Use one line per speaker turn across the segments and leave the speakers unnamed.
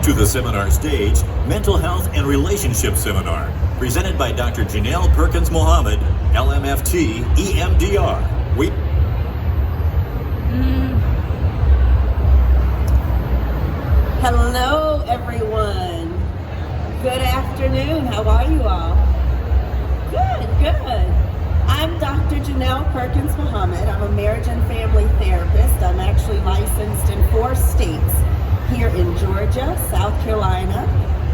To the seminar stage, Mental Health and Relationship Seminar, presented by Dr. Janelle Perkins Mohammed, LMFT, EMDR.
Hello, everyone. Good afternoon. How are you all? Good. I'm Dr. Janelle Perkins Mohammed. I'm a marriage and family therapist. I'm actually licensed in 4 states, here in Georgia, South Carolina,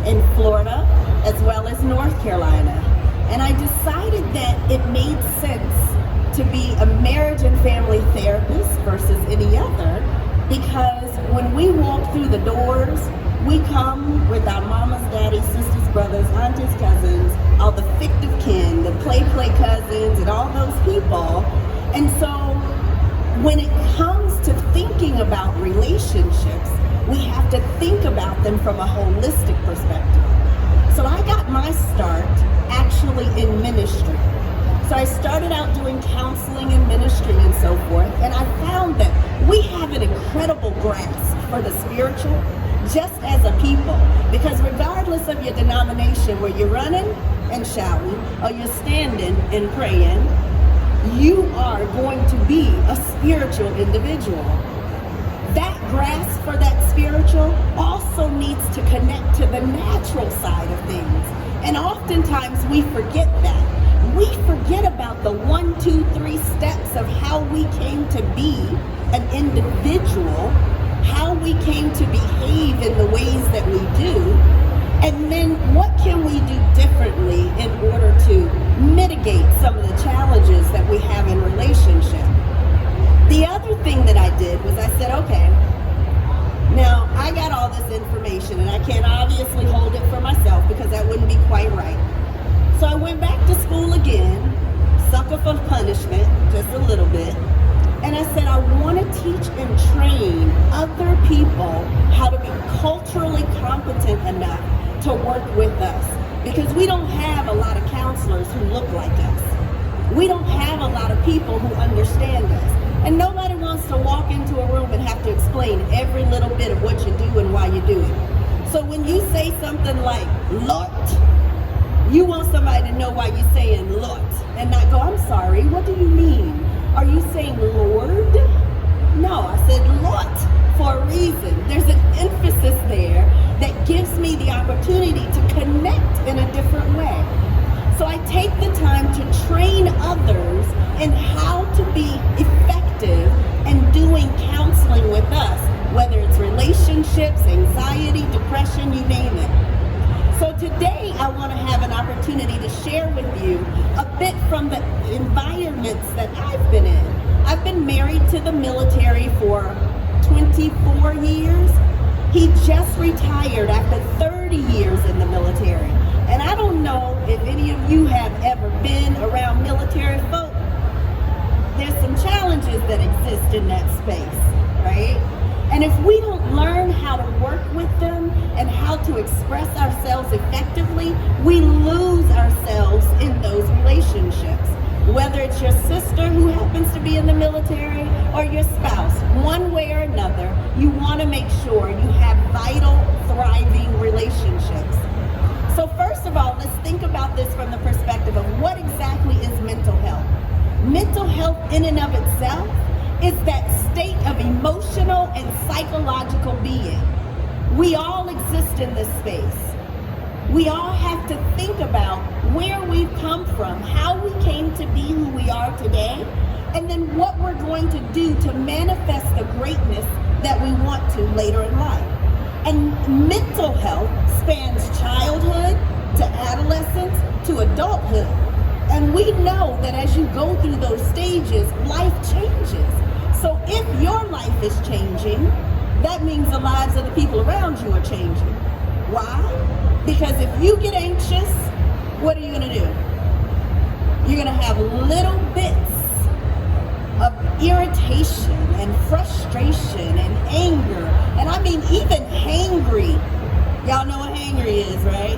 in Florida, as well as North Carolina. And I decided that it made sense to be a marriage and family therapist versus any other, because when we walk through the doors, we come with our mamas, daddies, sisters, brothers, aunties, cousins, all the fictive kin, the play cousins, and all those people. And so when it comes to thinking about relationships, we have to think about them from a holistic perspective. So I got my start actually in ministry. So I started out doing counseling and ministry and so forth, and I found that we have an incredible grasp for the spiritual, just as a people, because regardless of your denomination, where you're running and shouting, or you're standing and praying, you are going to be a spiritual individual. That grasp for that spiritual also needs to connect to the natural side of things. And oftentimes we forget that. We forget about the 1, 2, 3 steps of how we came to be an individual, how we came to behave in the ways that we do, and then what can we do differently in order to mitigate some of the challenges that we have in relationship. The other thing that I did was I said, okay, now I got all this information and I can't obviously hold it for myself because that wouldn't be quite right. So I went back to school again, sucker for punishment, just a little bit, and I said I want to teach and train other people how to be culturally competent enough to work with us, because we don't have a lot of counselors who look like us. We don't have a lot of people who understand us. And nobody wants to walk into a room and have to explain every little bit of what you do and why you do it. So when you say something like, Lord, you want somebody to know why you're saying Lord, and not go, I'm sorry, what do you mean? Are you saying Lord? No, I said Lord for a reason. There's an emphasis there that gives me the opportunity to connect in a different way. So I take the time to train others in how to be effective in doing counseling with us, whether it's relationships, anxiety, depression, you name it. So today I want to have an opportunity to share with you a bit from the environments that I've been in. I've been married to the military for 24 years. He just retired after 30 years in the military. And I don't know if any of you have ever been around military folk. There's some challenges that exist in that space, right? And if we don't learn how to work with them and how to express ourselves effectively, we lose ourselves in those relationships. Whether it's your sister who happens to be in the military or your spouse, one way or another, you want to make sure you have vital, thriving relationships. So first of all, let's think about this from the perspective of what exactly is mental health. Mental health in and of itself is that state of emotional and psychological being. We all exist in this space. We all have to think about where we've come from, how we came to be who we are today, and then what we're going to do to manifest the greatness that we want to later in life. And mental health spans childhood to adolescence to adulthood. And we know that as you go through those stages, life changes. So if your life is changing, that means the lives of the people around you are changing. Why? Because if you get anxious, what are you going to do? You're going to have little bits of irritation and frustration and anger. And I mean even hangry. Y'all know what hangry is, right?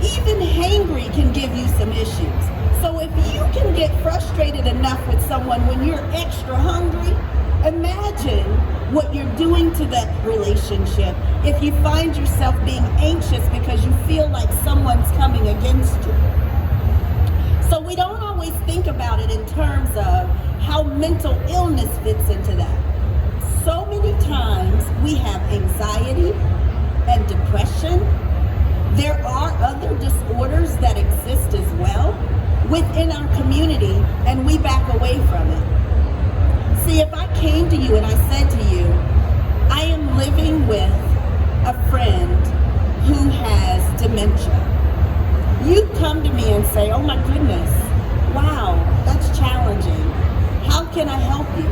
Even hangry can give you some issues. So if you can get frustrated enough with someone when you're extra hungry, Imagine what you're doing to that relationship if you find yourself being anxious because you feel like someone's coming against you. So we don't always think about it in terms of how mental illness fits into that. So many times we have anxiety and depression. There are other disorders that exist as well within our community, and we back away from it. See, if I came to you and I said to you, I am living with a friend who has dementia, you'd come to me and say, oh my goodness, wow, that's challenging. How can I help you?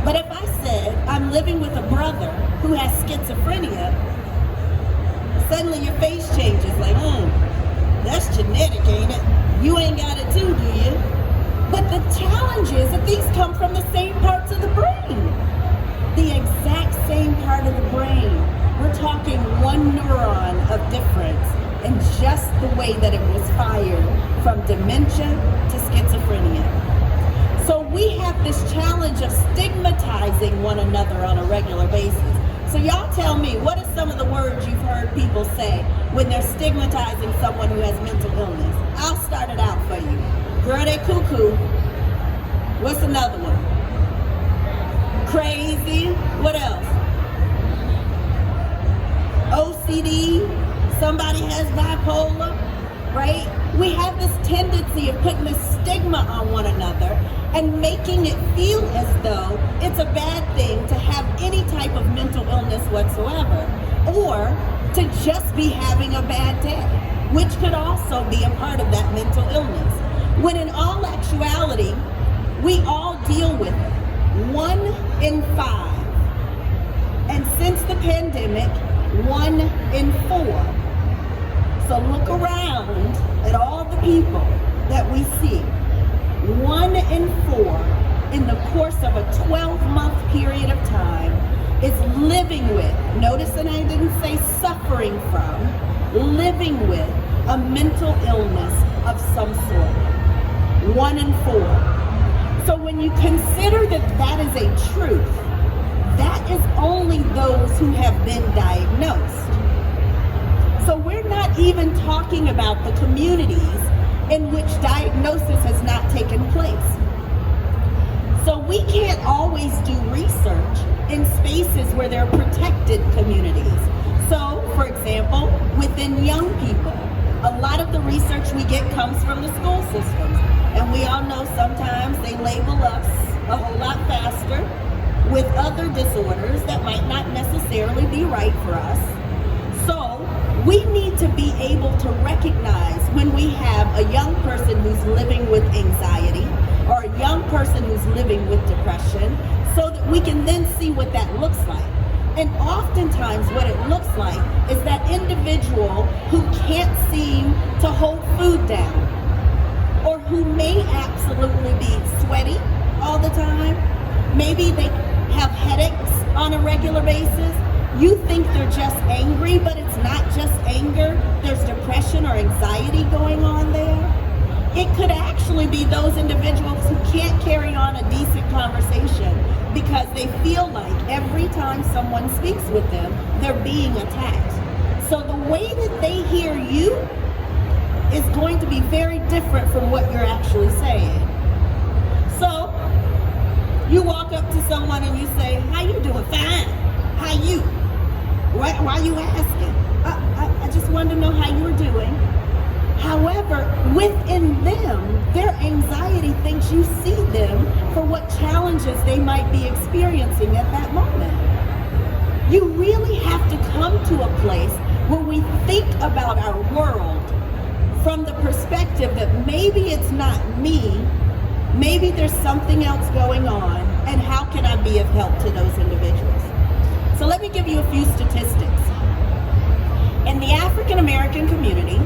But if I said, I'm living with a brother who has schizophrenia, suddenly your face changes like, that's genetic, ain't it? You ain't got it too, do you? But the challenge is that these come from the same parts of the brain. The exact same part of the brain. We're talking one neuron of difference in just the way that it was fired from dementia to schizophrenia. So we have this challenge of stigmatizing one another on a regular basis. So y'all tell me, what are some of the words you've heard people say when they're stigmatizing someone who has mental illness? I'll start it out for you. Girl, they cuckoo. What's another one? Crazy. What else? OCD. Somebody has bipolar, right? We have this tendency of putting this stigma on one another and making it feel as though it's a bad thing to have any type of mental illness whatsoever, or to just be having a bad day, which could also be a part of that mental illness. When in all actuality, we all deal with it. 1 in 5. And since the pandemic, 1 in 4. So look around at all the people that we see. 1 in 4 in the course of a 12-month period of time is living with, notice that I didn't say suffering from, living with a mental illness of some sort. 1 in 4. So when you consider that that is a truth, that is only those who have been diagnosed. So we're not even talking about the communities in which diagnosis has not taken place. So we can't always do research in spaces where there are protected communities. So, for example, within young people, a lot of the research we get comes from the school systems. And we all know sometimes they label us a whole lot faster with other disorders that might not necessarily be right for us. So we need to be able to recognize when we have a young person who's living with anxiety or a young person who's living with depression, so that we can then see what that looks like. And oftentimes what it looks like is that individual who can't seem to hold food down, or who may absolutely be sweaty all the time. Maybe they have headaches on a regular basis. You think they're just angry, but it's not just anger. There's depression or anxiety going on there. It could actually be those individuals who can't carry on a decent conversation because they feel like every time someone speaks with them, they're being attacked. So the way that they hear you is going to be very different from what you're actually saying. So you walk up to someone and you say, how you doing? Fine. How you? Why are you asking? I just wanted to know how you were doing. However, within them, their anxiety thinks you see them for what challenges they might be experiencing at that moment. You really have to come to a place where we think about our world from the perspective that maybe it's not me, maybe there's something else going on, and how can I be of help to those individuals? So let me give you a few statistics. In the African American community,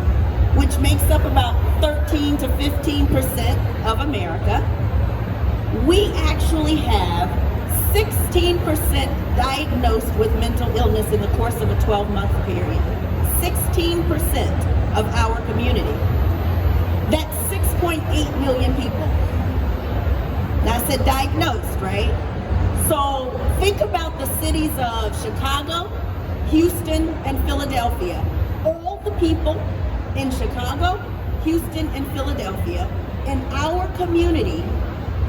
which makes up about 13 to 15% of America, we actually have 16% diagnosed with mental illness in the course of a 12-month period. 16% of our community. That's 6.8 million people. Now I said diagnosed, right? So think about the cities of Chicago, Houston, and Philadelphia. All the people in Chicago, Houston, and Philadelphia, in our community,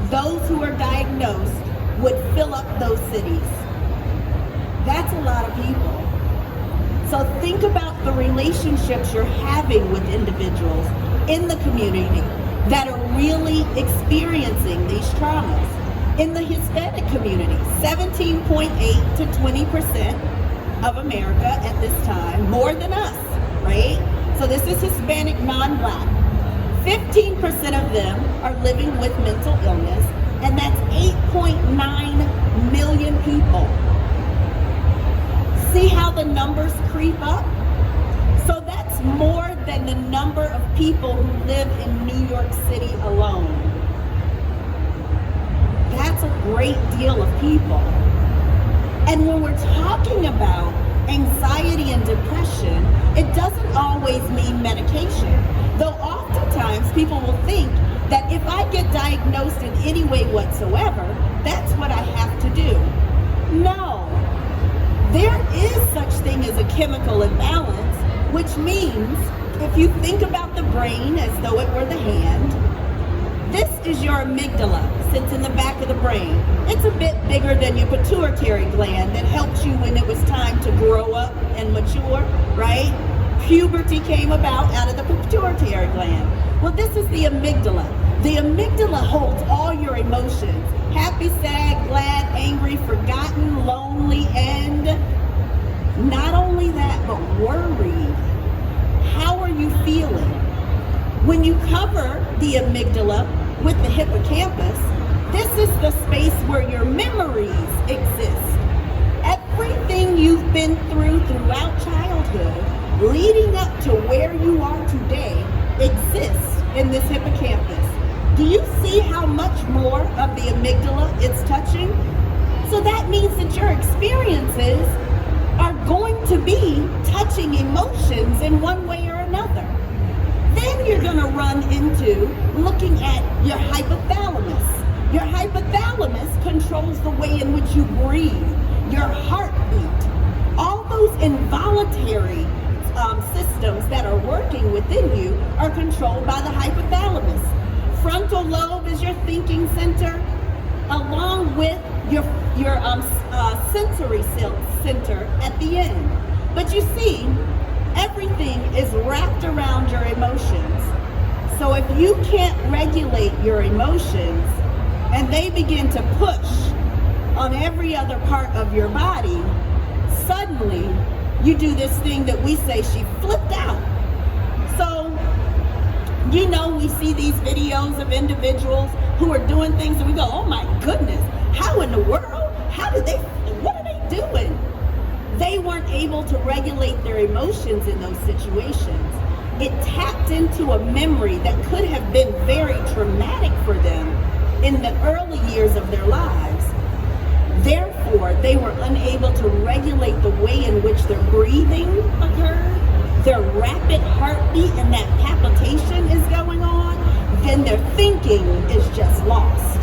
those who are diagnosed would fill up those cities. That's a lot of people. So think about the relationships you're having with individuals in the community that are really experiencing these traumas. In the Hispanic community, 17.8 to 20% of America at this time, more than us, right? So this is Hispanic non-Black. 15% of them are living with mental illness, and that's 8.9 million people. See how the numbers creep up? So that's more than the number of people who live in New York City alone. That's a great deal of people. And when we're talking about anxiety and depression, it doesn't always mean medication. Though oftentimes people will think that if I get diagnosed in any way whatsoever, that's what I have to do. No. There is such thing as a chemical imbalance, which means if you think about the brain as though it were the hand, this is your amygdala, sits in the back of the brain. It's a bit bigger than your pituitary gland that helped you when it was time to grow up and mature, right? Puberty came about out of the pituitary gland. Well, this is the amygdala. The amygdala holds all your emotions: happy, sad, glad, angry, forgotten, lonely, and not only that, but worried. How are you feeling? When you cover the amygdala with the hippocampus, this is the space where your memories exist. Everything you've been throughout childhood, leading up to where you are today, exists in this hippocampus. Do you see how much more of the amygdala it's touching? So that means that your experiences are going to be touching emotions in one way or another. Then you're going to run into looking at your hypothalamus. Your hypothalamus controls the way in which you breathe, your heartbeat, all those involuntary systems that are working within you are controlled by the hypothalamus. Frontal lobe is your thinking center, along with your sensory center at the end. But you see, everything is wrapped around your emotions. So if you can't regulate your emotions and they begin to push on every other part of your body, suddenly you do this thing that we say, she flipped out. So, you know, we see these videos of individuals who are doing things and we go, oh my goodness, how in the world? What are they doing? They weren't able to regulate their emotions in those situations. It tapped into a memory that could have been very traumatic for them in the early years of their lives. Therefore, they were unable to regulate the way in which their breathing occurred, their rapid heartbeat and that palpitation is going on, then their thinking is just lost.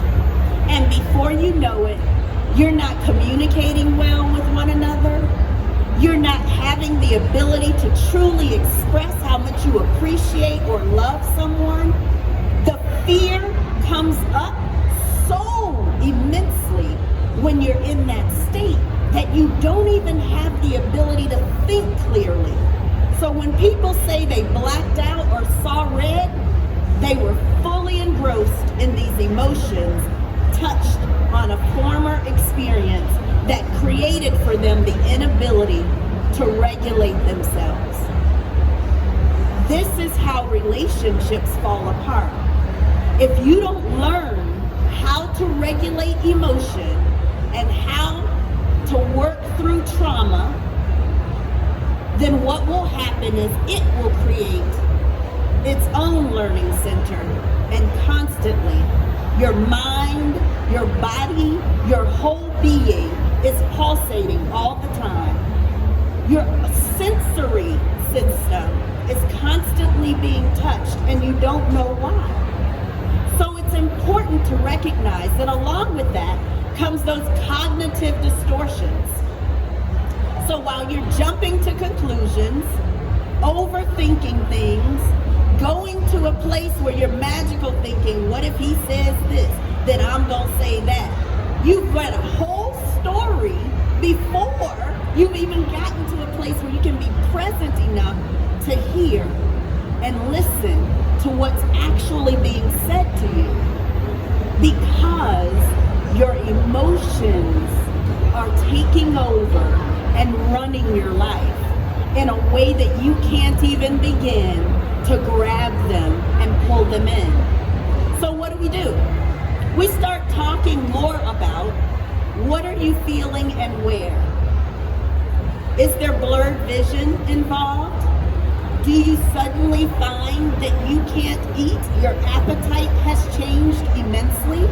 And before you know it, you're not communicating well with one another. You're not having the ability to truly express how much you appreciate or love someone. The fear comes up so immensely when you're in that state that you don't even have the ability to think clearly. So when people say they blacked out or saw red, they were fully engrossed in these emotions, touched on a former experience that created for them the inability to regulate themselves. This is how relationships fall apart. If you don't learn how to regulate emotion and how to work through trauma, then what will happen is it will create its own learning center, and constantly your mind, your body, your whole being is pulsating all the time. Your sensory system is constantly being touched and you don't know why. So it's important to recognize that along with that, comes those cognitive distortions. So while you're jumping to conclusions, overthinking things, going to a place where you're magical thinking, what if he says this, then I'm gonna say that. You've read a whole story before you've even gotten to a place where you can be present enough to hear and listen to what's actually being said to you. Because your emotions are taking over and running your life in a way that you can't even begin to grab them and pull them in. So what do? We start talking more about what are you feeling and where. Is there blurred vision involved? Do you suddenly find that you can't eat? Your appetite has changed immensely?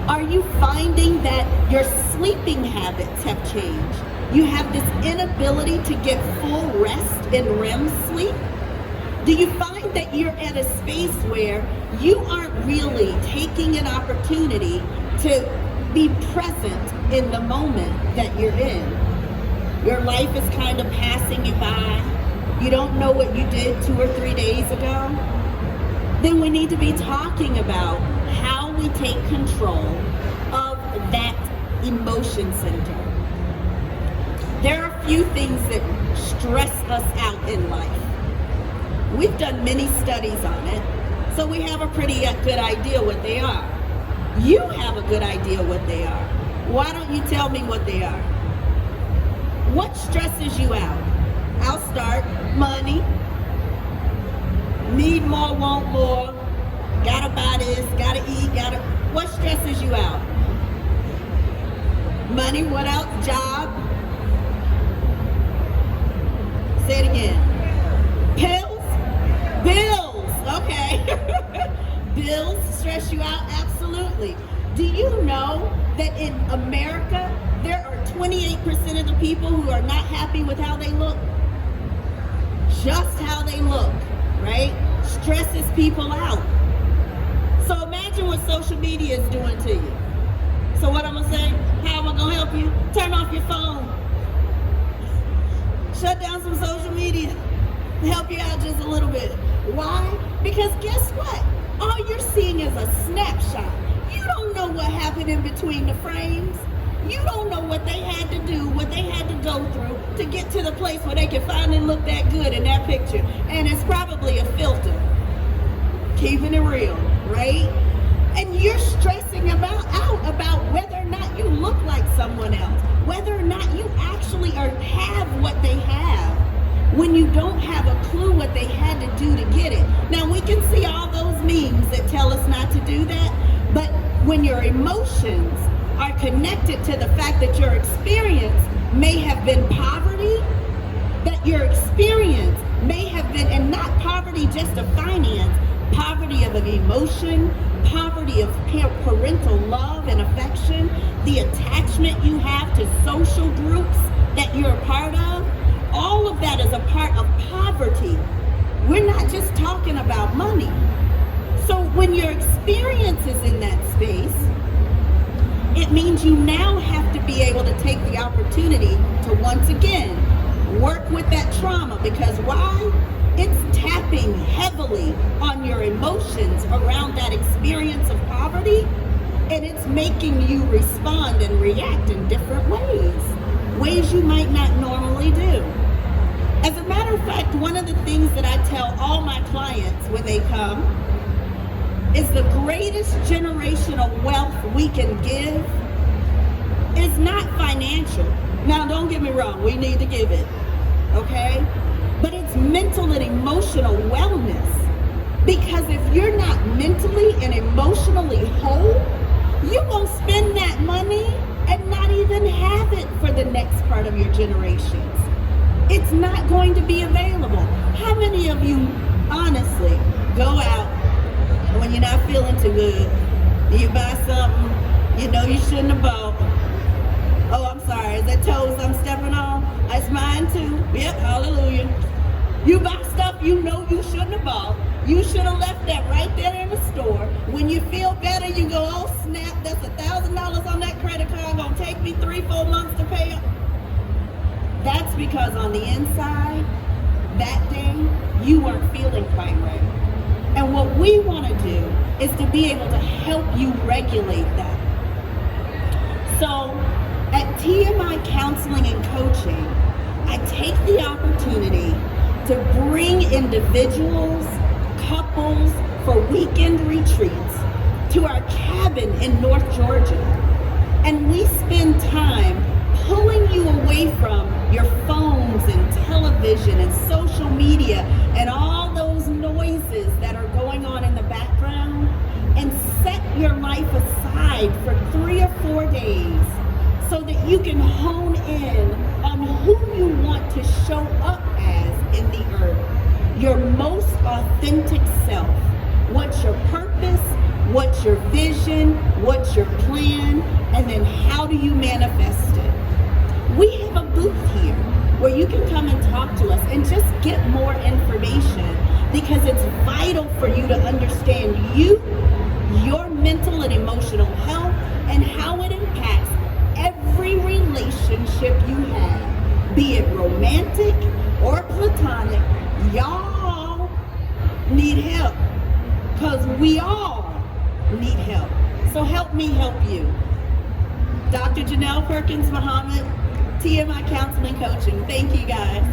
Are you finding that your sleeping habits have changed? You have this inability to get full rest in REM sleep? Do you find that you're at a space where you aren't really taking an opportunity to be present in the moment that you're in? Your life is kind of passing you by. You don't know what you did 2 or 3 days ago? Then we need to be talking about how we take control of that emotion center. There are a few things that stress us out in life. We've done many studies on it, so we have a pretty good idea what they are. You have a good idea what they are. Why don't you tell me what they are? What stresses you out? I'll start. Money. Need more, want more. Gotta buy this, gotta eat, gotta... What stresses you out? Money, what else? Job. Say it again. Pills? Bills. Okay. Bills stress you out? Absolutely. Do you know that in America, there are 28% of the people who are not happy with how they look? Just how they look, right? Stresses people out. So imagine what social media is doing to you. So what I'm gonna say, how am I gonna help you? Turn off your phone. Shut down some social media to help you out just a little bit. Why? Because guess what? All you're seeing is a snapshot. You don't know what happened in between the frames. You don't know what they had to do, what they had to go through to get to the place where they can finally look that good in that picture. And it's probably a filter. Keeping it real, right? And you're stressing out about whether or not you look like someone else, whether or not you actually have what they have, when you don't have a clue what they had to do to get it. Now we can see all those memes that tell us not to do that, but when your emotions are connected to the fact that your experience may have been poverty, that your experience may have been, and not poverty just of finance, poverty of an emotion, poverty of parental love and affection, the attachment you have to social groups that you're a part of, all of that is a part of poverty. We're not just talking about money. So when your experience is in that space, it means you now have to be able to take the opportunity to once again work with that trauma, because why? It's tapping heavily on your emotions around that experience of poverty, and it's making you respond and react in different ways you might not normally do. As a matter of fact, one of the things that I tell all my clients when they come is the greatest generational wealth we can give is not financial. Now, don't get me wrong, we need to give it, okay? But it's mental and emotional wellness. Because if you're not mentally and emotionally whole, you won't spend that money and not even have it for the next part of your generations. It's not going to be available. How many of you honestly go out when you're not feeling too good, you buy something you know you shouldn't have bought? Oh, I'm sorry, is that toes I'm stepping on? That's mine too. Yep, hallelujah. You buy stuff you know you shouldn't have bought, You should have left that right there in the store. When you feel better, you go, oh snap, that's $1,000 on that credit card, gonna take me 3-4 months to pay up. That's because on the inside, that day, you weren't feeling quite right. And what we want to do is to be able to help you regulate that. So at TMI Counseling and Coaching, I take the opportunity to bring individuals, couples for weekend retreats to our cabin in North Georgia. And we spend time pulling you away from your phones and television and social media and all those noises that are going on in the background, and set your life aside for 3 or 4 days so that you can hone in on who you want to show up as in the earth. Your most authentic self. What's your purpose? What's your vision? What's your plan? And then how do you manifest it? We have a booth here where you can come and talk to us and just get more information, because it's vital for you to understand you, your mental and emotional health, and how it impacts every relationship you have, be it romantic or platonic. Y'all need help, because we all need help. So help me help you. Dr. Janelle Perkins Muhammad, TMI Counseling Coaching. Thank you, guys.